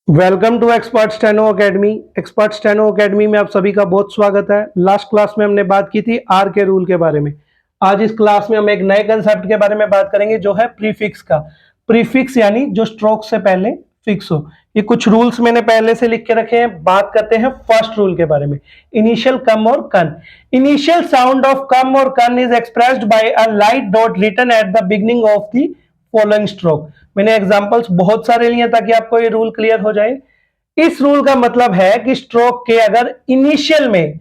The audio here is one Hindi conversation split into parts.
Welcome to Expert Steno Academy. Expert Steno Academy में आप सभी का बहुत स्वागत है। लास्ट क्लास में हमने बात की थी आर के रूल के बारे में। आज इस क्लास में हम एक नए कंसेप्ट के बारे में बात करेंगे जो है प्रीफिक्स का। प्रीफिक्स यानी जो स्ट्रोक से पहले फिक्स हो। ये कुछ रूल्स मैंने पहले से लिख के रखे हैं। बात करते हैं फर्स्ट रूल के बारे में, इनिशियल कम और कन। इनिशियल साउंड ऑफ कम और con is expressed by a light dot written at the beginning of the following stroke. मैंने एग्जांपल्स बहुत सारे लिए ताकि आपको ये रूल क्लियर हो जाए। इस रूल का मतलब है कि स्ट्रोक के अगर इनिशियल में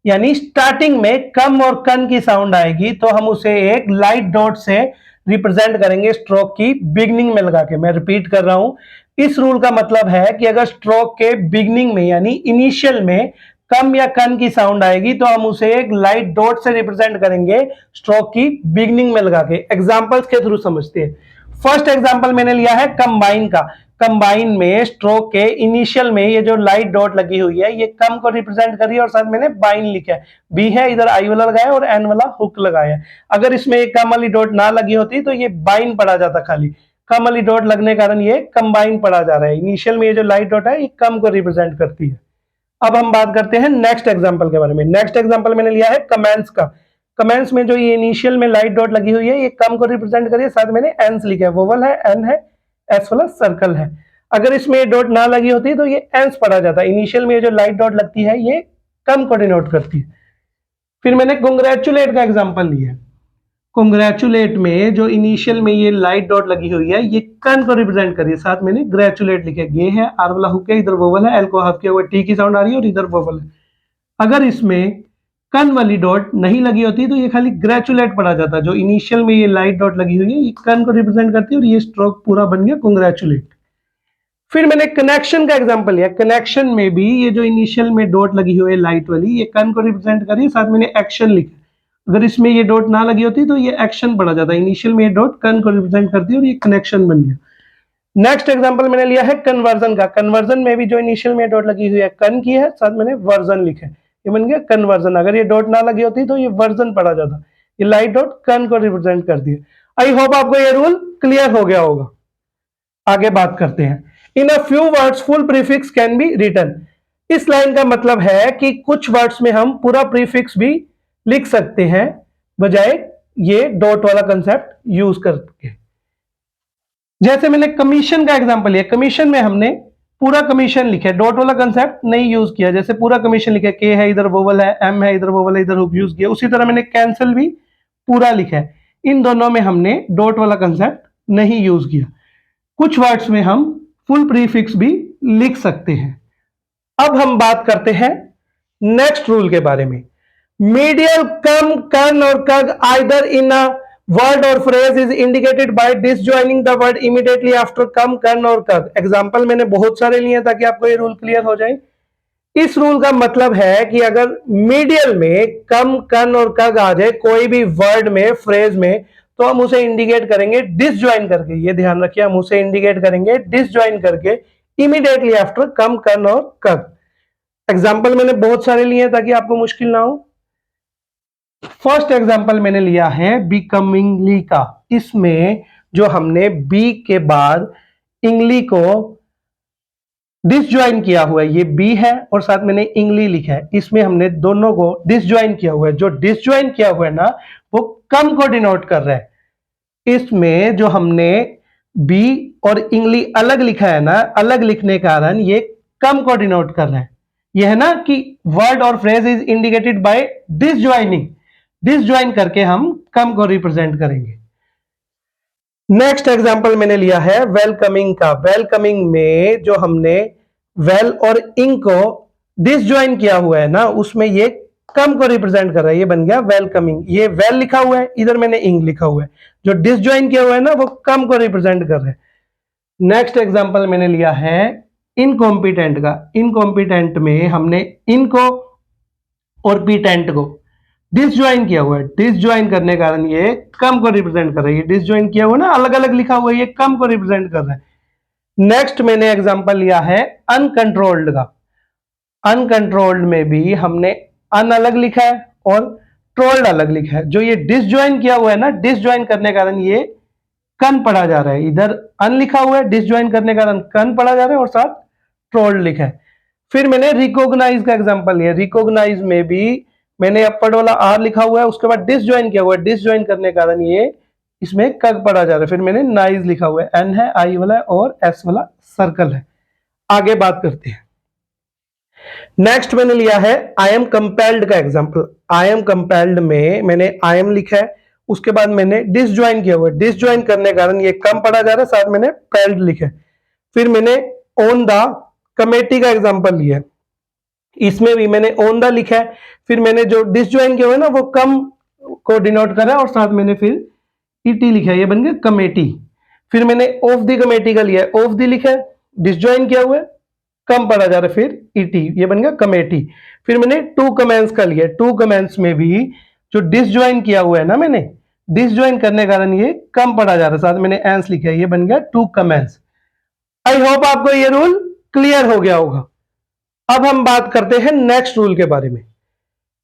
यानी स्टार्टिंग में कम और कन की साउंड आएगी तो हम उसे एक लाइट डॉट से रिप्रेजेंट करेंगे स्ट्रोक की बिगनिंग में लगा के। मैं रिपीट कर रहा हूं, इस रूल का मतलब है कि अगर स्ट्रोक के बिगनिंग में यानी इनिशियल में कम या कन की साउंड आएगी तो हम उसे एक लाइट डॉट से रिप्रेजेंट करेंगे स्ट्रोक की बिगनिंग में लगा के। एग्जांपल्स के थ्रू समझते हैं। फर्स्ट एग्जांपल मैंने लिया है कंबाइन का। कंबाइन में स्ट्रोक के इनिशियल में ये जो लाइट डॉट लगी हुई है ये कम को रिप्रेजेंट कर रही है और साथ मैंने बाइन लिखा है। बी है, इधर आई वाला लगाया और एन वाला हुक लगाया है। अगर इसमें एक कम वाली डॉट ना लगी होती तो ये बाइन पड़ा जाता, खाली कम वाली डॉट लगने के कारण ये कंबाइन पड़ा जा रहा है। इनिशियल में ये जो लाइट डॉट है ये कम को रिप्रेजेंट करती है। अब हम बात करते हैं नेक्स्ट एग्जांपल के बारे में। नेक्स्ट एग्जांपल मैंने लिया है कमेंट्स का। कमेंट्स में जो ये इनिशियल में लाइट डॉट लगी हुई है ये कम को रिप्रेजेंट करिए, साथ मैंने एंस लिखा है, वोवल है, एन है, एस वाला सर्कल है। अगर इसमें ये डॉट ना लगी होती तो ये एंस पढ़ा जाता। इनिशियल में ये जो लाइट डॉट लगती है ये कम को डिनोट करती है। फिर मैंने कांग्रेचुलेट का एग्जांपल लिया है। कांग्रेचुलेट में जो इनिशियल में ये लाइट डॉट लगी हुई है ये कन को रिप्रेजेंट करिए, साथ मैंने ग्रेचुलेट लिखा है। ये है आर वाला हुक है, इधर वोवल है, एल को हाफ किया हुआ टी की साउंड आ रही है और इधर वोवल है। अगर इसमें कन वाली डॉट नहीं लगी होती तो ये खाली ग्रेचुलेट पढ़ा जाता। जो इनिशियल में ये लाइट डॉट लगी हुई है ये कन को रिप्रेजेंट करती है और ये स्ट्रोक पूरा बन गया कांग्रेचुलेट। फिर मैंने कनेक्शन का एग्जांपल लिया। कनेक्शन में भी ये जो इनिशियल में डॉट लगी हुई है लाइट वाली ये कन को रिप्रेजेंट कर रही है, साथ मैंने एक्शन लिखा। अगर इसमें ये डॉट ना लगी होती तो ये एक्शन पढ़ा जाता। इनिशियल में ये डॉट कन को रिप्रेजेंट करती है और ये कनेक्शन बन गया। नेक्स्ट एग्जांपल मैंने लिया है कन्वर्जन का। कन्वर्जन में भी जो इनिशियल में डॉट लगी हुई है कन की है, साथ मैंने वर्जन लिखा है, ये बन गया कन्वर्जन। अगर ये डॉट ना लगी होती तो ये वर्जन पढ़ा जाता। ये लाइट डॉट कन को रिप्रेजेंट करती है। आई होप आपको ये रूल क्लियर हो गया होगा। आगे बात करते हैं। In a few words full prefix can be written. इस लाइन का मतलब है कि कुछ वर्ड्स में हम पूरा प्रीफिक्स भी लिख सकते हैं बजाय ये डॉट वाला कंसेप्ट यूज करके। जैसे मैंने कमीशन का एग्जांपल लिया। कमीशन में हमने पूरा कमीशन लिखा है, डॉट वाला कंसेप्ट नहीं यूज किया। जैसे पूरा कमीशन लिखा है, के है, इधर वोवल है, एम है, इधर वोवल है, इधर हुक यूज किया। उसी तरह मैंने कैंसिल भी पूरा लिखा है। इन दोनों में हमने डॉट वाला कंसेप्ट नहीं यूज किया। कुछ वर्ड्स में हम फुल प्रीफिक्स भी लिख सकते हैं। अब हम बात करते हैं नेक्स्ट रूल के बारे में। मीडियल कम, कन और cog either in a word or phrase is indicated by disjoining the word immediately after come, can और कग। एग्जाम्पल मैंने बहुत सारे लिए ताकि आपको ये रूल क्लियर हो जाए। इस रूल का मतलब है कि अगर मीडियल में कम, कन और कग आ जाए कोई भी वर्ड में, फ्रेज में, तो हम उसे इंडिकेट करेंगे डिसज्वाइन करके। ये ध्यान रखिए, हम उसे इंडिकेट करेंगे डिसज्वाइन करके इमीडिएटली आफ्टर कम, कन और कग। एग्जाम्पल मैंने बहुत सारे लिए ताकि आपको मुश्किल ना हो। फर्स्ट एग्जांपल मैंने लिया है बिकमिंगली का। इसमें जो हमने बी के बाद इंगली को डिसज्वाइन किया हुआ है, ये बी है और साथ मैंने इंगली लिखा है। इसमें हमने दोनों को डिसज्वाइन किया हुआ है। जो डिसज्वाइन किया हुआ है ना वो कम को डिनोट कर रहा है। इसमें जो हमने बी और इंगली अलग लिखा है ना, अलग लिखने के कारण ये कम को डिनोट कर रहा है। यह है ना कि वर्ड और phrase is indicated by डिसज्वाइनिंग। Disjoint करके हम कम को रिप्रेजेंट करेंगे। नेक्स्ट एग्जांपल मैंने लिया है वेलकमिंग का। वेलकमिंग में जो हमने वेल और इंग को डिसज्वाइन किया हुआ है ना, उसमें ये कम को रिप्रेजेंट कर रहा है। ये बन गया वेलकमिंग। ये वेल लिखा हुआ है, इधर मैंने इंग लिखा हुआ है। जो डिसज्वाइन किया हुआ है ना वो कम को रिप्रेजेंट कर रहा है। नेक्स्ट एग्जांपल मैंने लिया है इनकॉम्पिटेंट का। इनकॉम्पिटेंट में हमने इनको और पीटेंट को डिसज्वाइन किया हुआ है। डिसज्वाइन करने के कारण ये कम को रिप्रेजेंट कर रहा है। ये डिसज्वाइन किया हुआ ना, अलग अलग लिखा हुआ है, ये कम को रिप्रेजेंट कर रहा है। नेक्स्ट मैंने एग्जांपल लिया है अनकंट्रोल्ड का। अनकंट्रोल्ड में भी हमने अन अलग लिखा है और ट्रोल्ड अलग लिखा है। जो ये डिसज्वाइन किया हुआ है ना, डिसज्वाइन करने के कारण ये कन पढ़ा जा रहा है। इधर अन लिखा हुआ है, डिसज्वाइन करने के कारण कन पढ़ा जा रहा है और साथ कंट्रोल्ड लिखा है। फिर मैंने रिकॉग्नाइज का एग्जांपल लिया। रिकॉग्नाइज में भी मैंने अपवर्ड वाला आर लिखा हुआ है, उसके बाद डिसजॉइन किया हुआ है। डिसजॉइन करने के कारण ये इसमें कग पड़ा जा रहा है। फिर मैंने नाइज लिखा हुआ है, एन है, आई वाला है और एस वाला सर्कल है। आगे बात करते हैं। नेक्स्ट मैंने लिया है आई एम कंपेल्ड का एग्जांपल। आई एम कंपेल्ड में मैंने आई एम लिखा है, उसके बाद मैंने डिसजॉइन किया हुआ है। डिसजॉइन करने के कारण ये कम पड़ा जा रहा है, साथ मैंने पेल्ड लिखा है। फिर मैंने ऑन द कमेटी का एग्जांपल लिया है, इसमें भी मैंने ऑन द लिखा है। फिर मैंने जो डिसजॉइन किया हुआ है ना वो कम को डिनोट करा है और साथ मैंने फिर ईटी लिखा है, ये बन गया कमेटी। फिर मैंने ऑफ द कमेटी का लिया है, ऑफ द लिखा है, डिसजॉइन किया हुआ है, कम पड़ा जा रहा है, फिर ईटी, ये बन गया कमेटी। फिर मैंने टू कमेंस का लिया, टू कमेंस में भी जो डिसजॉइन किया हुआ है ना मैंने, डिसजॉइन करने के कारण ये कम पड़ा जा रहा है, साथ मैंने एंस लिखा है, ये बन गया टू कमेंस। आई होप आपको ये रूल क्लियर हो गया होगा। अब हम बात करते हैं नेक्स्ट रूल के बारे में।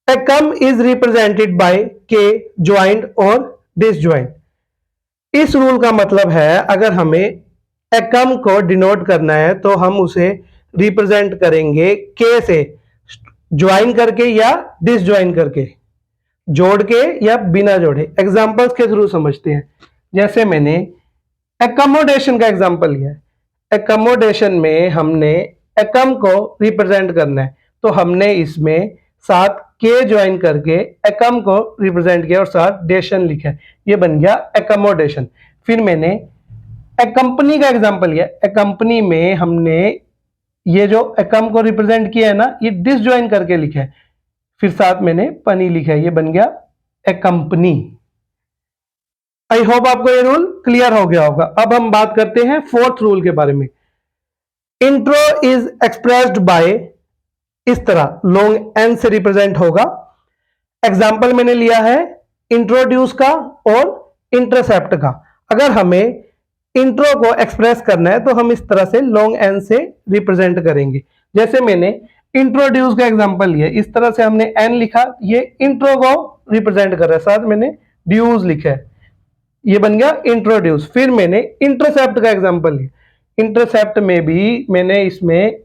ए कम इज रिप्रेजेंटेड बाय के ज्वाइंट और डिसज्वाइंट। इस रूल का मतलब है अगर हमें ए कम को डिनोट करना है तो हम उसे रिप्रेजेंट करेंगे के से, ज्वाइन करके या डिसज्वाइन करके, जोड़ के या बिना जोड़े। एग्जांपल्स के थ्रू समझते हैं। जैसे मैंने एकोमोडेशन का एग्जांपल लिया है। एकोमोडेशन में हमने एकम को रिप्रेजेंट करना है तो हमने इसमें साथ के ज्वाइन करके एकम को रिप्रेजेंट किया और साथ डेशन लिखा है, ये बन गया एकोमोडेशन। फिर मैंने एक कंपनी का एग्जांपल लिया। एक कंपनी में हमने ये जो एकम को रिप्रेजेंट किया है ना, ये डिसज्वाइन करके लिखा है, फिर साथ मैंने पनी लिखा है, ये बन गया एक कंपनी। आई होप आपको ये रूल क्लियर हो गया होगा। अब हम बात करते हैं फोर्थ रूल के बारे में। इंट्रो इज एक्सप्रेस्ड बाय, इस तरह लॉन्ग एन से रिप्रेजेंट होगा। एग्जाम्पल मैंने लिया है इंट्रोड्यूस का और इंटरसेप्ट का। अगर हमें इंट्रो को एक्सप्रेस करना है तो हम इस तरह से लॉन्ग एन से रिप्रेजेंट करेंगे। जैसे मैंने इंट्रोड्यूस का एग्जांपल लिया, इस तरह से हमने एन लिखा, ये इंट्रो को रिप्रेजेंट कर रहा है, साथ मैंने ड्यूज लिखा है, ये बन गया इंट्रोड्यूस। फिर मैंने इंटरसेप्ट का एग्जांपल लिया। इंटरसेप्ट में भी मैंने इसमें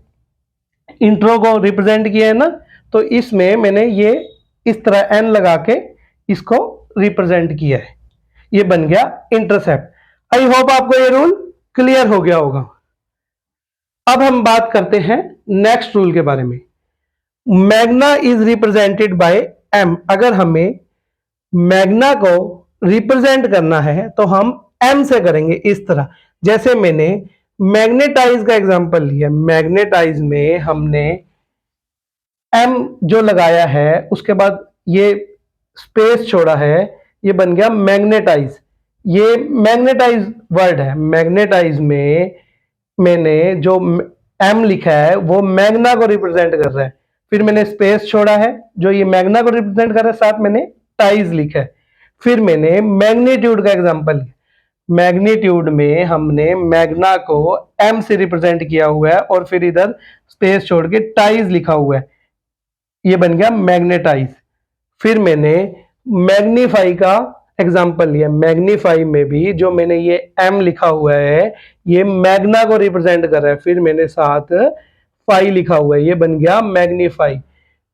इंट्रो को रिप्रेजेंट किया है ना, तो इसमें मैंने ये इस तरह एन लगा के इसको रिप्रेजेंट किया है, ये बन गया इंटरसेप्ट। आई होप आपको ये रूल क्लियर हो गया होगा। अब हम बात करते हैं नेक्स्ट रूल के बारे में। Magna is represented by M. अगर हमें मैग्ना को रिप्रेजेंट करना है तो हम एम से करेंगे, इस तरह। जैसे मैंने मैग्नेटाइज का एग्जांपल लिया। मैग्नेटाइज में हमने एम जो लगाया है, उसके बाद ये स्पेस छोड़ा है, ये बन गया मैग्नेटाइज। ये मैग्नेटाइज वर्ड है। मैग्नेटाइज में मैंने जो एम लिखा है वो मैग्ना को रिप्रेजेंट कर रहा है, फिर मैंने स्पेस छोड़ा है जो ये मैग्ना को रिप्रेजेंट कर रहा है, साथ मैंने टाइज लिखा है। फिर मैंने मैग्नीट्यूड का एग्जांपल लिया। मैग्नीट्यूड में हमने मैग्ना को एम से रिप्रेजेंट किया हुआ है और फिर इधर स्पेस छोड़ के टाइज लिखा हुआ है, ये बन गया मैग्नेटाइज। फिर मैंने मैग्नीफाई का एग्जांपल लिया। मैग्नीफाई में भी जो मैंने ये एम लिखा हुआ है ये मैग्ना को रिप्रेजेंट कर रहा है, फिर मैंने साथ फाई लिखा हुआ है, ये बन गया मैग्नीफाई।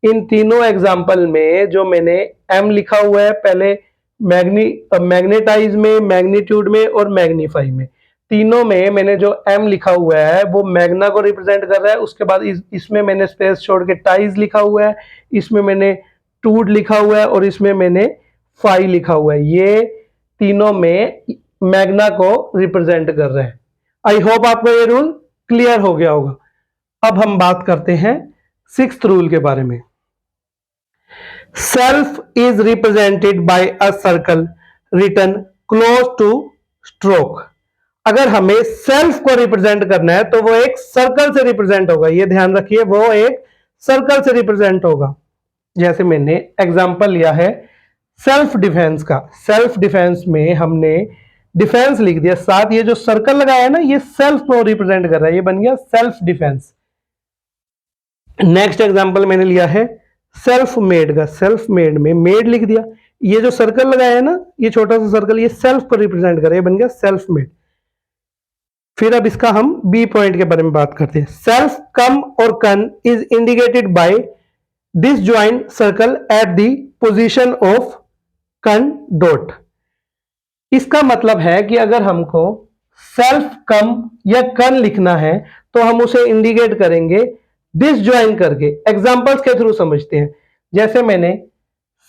इन तीनों एग्जांपल में जो मैंने एम लिखा हुआ है, पहले मैग्नेटाइज में, मैग्नीट्यूड में और मैग्नीफाई में, तीनों में मैंने जो एम लिखा हुआ है वो मैग्ना को रिप्रेजेंट कर रहा है। उसके बाद इसमें मैंने स्पेस छोड़ के टाइज लिखा हुआ है, इसमें मैंने टूड लिखा हुआ है और इसमें मैंने फाई लिखा हुआ है, ये तीनों में मैग्ना को रिप्रेजेंट कर रहे हैं। आई होप आपको ये रूल क्लियर हो गया होगा। अब हम बात करते हैं सिक्स्थ रूल के बारे में। Self is represented by a circle written close to stroke. अगर हमें सेल्फ को रिप्रेजेंट करना है तो वो एक सर्कल से रिप्रेजेंट होगा, ये ध्यान रखिए, वो एक सर्कल से रिप्रेजेंट होगा। जैसे मैंने एग्जांपल लिया है सेल्फ डिफेंस का। सेल्फ डिफेंस में हमने डिफेंस लिख दिया, साथ ये जो सर्कल लगाया है ना, ये सेल्फ को रिप्रेजेंट कर रहा है, ये बन गया सेल्फ डिफेंस। नेक्स्ट एग्जांपल मैंने लिया है सेल्फ मेड का। सेल्फ मेड में मेड लिख दिया, ये जो सर्कल लगाया है ना, ये छोटा सा सर्कल, ये सेल्फ को रिप्रेजेंट कर रहा है, ये बन गया सेल्फ मेड। फिर अब इसका हम बी पॉइंट के बारे में बात करते हैं। सेल्फ, कम और con is indicated by disjoint circle at the position of कन डॉट। इसका मतलब है कि अगर हमको सेल्फ कम या कन लिखना है तो हम उसे इंडिकेट करेंगे डिसजॉइन करके। एग्जांपल्स के थ्रू समझते हैं। जैसे मैंने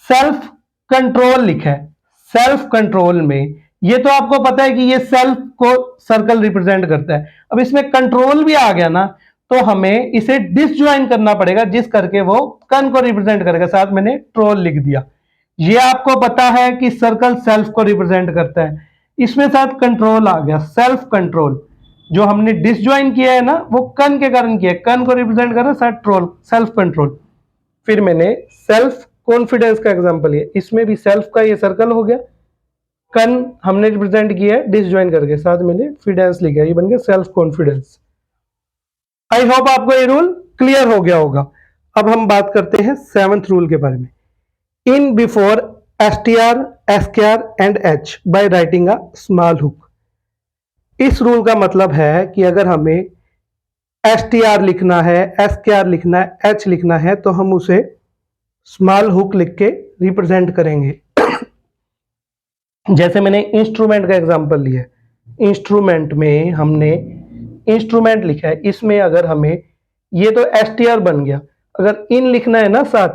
सेल्फ कंट्रोल लिखा है, सेल्फ कंट्रोल में ये तो आपको पता है कि ये सेल्फ को सर्कल रिप्रेजेंट करता है। अब इसमें कंट्रोल भी आ गया ना, तो हमें इसे डिसजॉइन करना पड़ेगा जिस करके वो कन को रिप्रेजेंट करेगा। साथ मैंने ट्रोल लिख दिया। ये आपको पता है कि सर्कल सेल्फ को रिप्रेजेंट करता है, इसमें साथ कंट्रोल आ गया। सेल्फ कंट्रोल जो हमने डिसजॉइन किया है ना, वो कन के कारण किया है, कन को रिप्रेजेंट कर रहा है, साथ ट्रोल, सेल्फ कंट्रोल। फिर मैंने सेल्फ कॉन्फिडेंस का एग्जांपल लिया, इसमें भी सेल्फ का ये सर्कल हो गया, कन हमने रिप्रेजेंट किया है डिसजॉइन करके, साथ मैंने फिडेंस लिखा, ये बन गया सेल्फ कॉन्फिडेंस। आई होप आपको ये रूल क्लियर हो गया होगा। अब हम बात करते हैं 7th रूल के बारे में। In before str, skr and h by writing a small hook. इस रूल का मतलब है कि अगर हमें str लिखना है, skr लिखना है, h लिखना है तो हम उसे स्मॉल हुक लिख के रिप्रेजेंट करेंगे। जैसे मैंने इंस्ट्रूमेंट का एग्जांपल लिया, इंस्ट्रूमेंट में हमने इंस्ट्रूमेंट लिखा है, इसमें अगर हमें ये तो str बन गया, अगर इन लिखना है ना साथ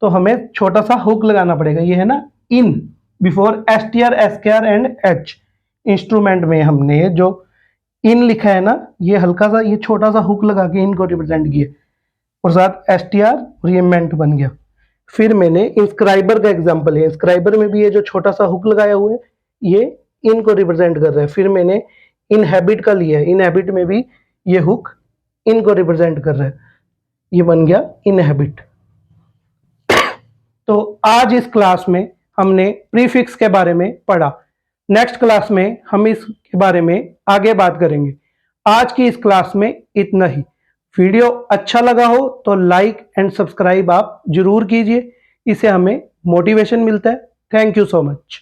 तो हमें छोटा सा हुक लगाना पड़ेगा। ये है ना in before str, skr and h। Instrument में हमने जो इन लिखा है ना, ये हल्का सा, ये छोटा सा हुक लगा के इन को रिप्रेजेंट किया और साथ str और ये मेंट बन गया। फिर मैंने इंस्क्राइबर का एग्जांपल लिया, इंस्क्राइबर में भी ये जो छोटा सा हुक लगाया हुआ है ये इन को रिप्रेजेंट कर रहा है। फिर मैंने इनहैबिट का लिया है, इनहैबिट में भी ये हुक इन को रिप्रेजेंट कर रहा है, ये बन गया इनहैबिट। तो आज इस क्लास में हमने प्रीफिक्स के बारे में पढ़ा। नेक्स्ट क्लास में हम इसके बारे में आगे बात करेंगे। आज की इस क्लास में इतना ही। वीडियो अच्छा लगा हो तो लाइक एंड सब्सक्राइब आप जरूर कीजिए, इससे हमें मोटिवेशन मिलता है। Thank you so much.